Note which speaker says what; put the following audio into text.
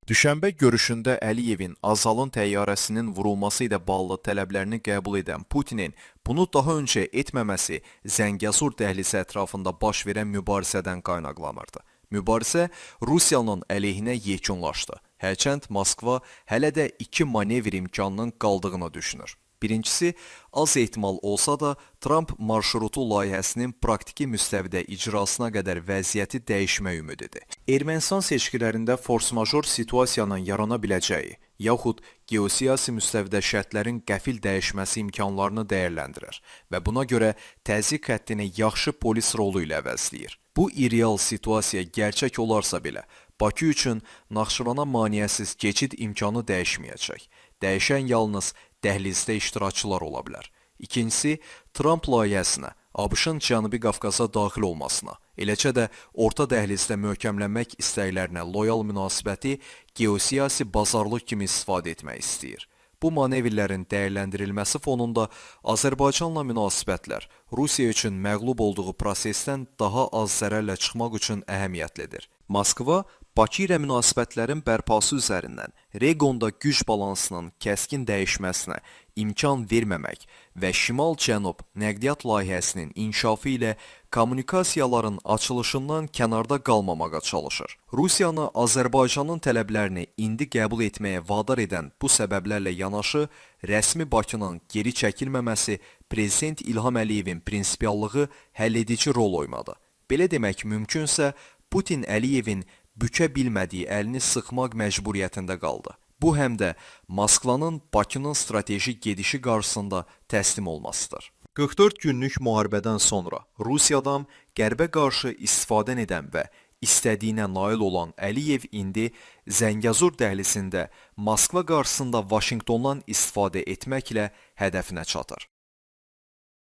Speaker 1: Düşənbə görüşündə Əliyevin Azalın təyyarəsinin vurulması ilə bağlı tələblərini qəbul edən Putinin bunu daha öncə etməməsi Zəngəzur dəhlizi ətrafında baş verən mübarizədən qaynaqlanırdı. Mübarizə Rusiyanın əleyhinə yekunlaşdı. Hərçənd Moskva hələ də iki manevr imkanının qaldığını düşünür. Birincisi, az ehtimal olsa da Trump marşrutu layihəsinin praktiki müstəvidə icrasına qədər vəziyyəti dəyişmək ümididir. Ermənistan seçkilərində fors-major situasiyanın yarana biləcəyi, yaxud geosiyasi müstəvidə şərtlərin qəfil dəyişməsi imkanlarını dəyərləndirir və buna görə təzyiq xəttini yaxşı polis rolu ilə əvəzləyir. Bu irreal situasiya gerçək olarsa belə, Bakı üçün Naxçıvana maneəsiz keçid imkanı dəyişməyəcək. Dəyişən yalnız dəhlizdə iştirakçılar ola bilər. İkincisi, Trump layihəsinə, ABŞ-ın Cənubi Qafqaza daxil olmasına, eləcə də orta dəhlizdə möhkəmlənmək istəklərinə loyal münasibəti geosiyasi bazarlıq kimi istifadə etmək istəyir. Bu manevrlərin dəyərləndirilməsi fonunda Azərbaycanla münasibətlər Rusiya üçün məğlub olduğu prosesdən daha az zərərlə çıxmaq üçün əhəmiyyətlidir. Moskva Bakı ilə münasibətlərin bərpası üzərindən regionda güc balansının kəskin dəyişməsinə imkan verməmək və Şimal-Cənub nəqliyyat layihəsinin inkişafı ilə kommunikasiyaların açılışından kənarda qalmamağa çalışır. Rusiyanı Azərbaycanın tələblərini indi qəbul etməyə vadar edən bu səbəblərlə yanaşı, rəsmi Bakının geri çəkilməməsi Prezident İlham Əliyevin prinsipiallığı həlledici rol oynadı. Belə demək mümkünsə, Putin Əliyevin bükę bilmədiyi əlini sıxmaq məcburiyyətində qaldı. Bu həm də Moskvanın Bakının stratejik gedişi qarşısında təslim olmasıdır. 44 günlük müharibədən sonra Rusiyadan qərbə qarşı istifadə edən və istədiyinə nail olan Əliyev indi Zəngəzur dəhlizində Moskva qarşısında Vaşinqtondan istifadə etməklə hədəfinə çatır.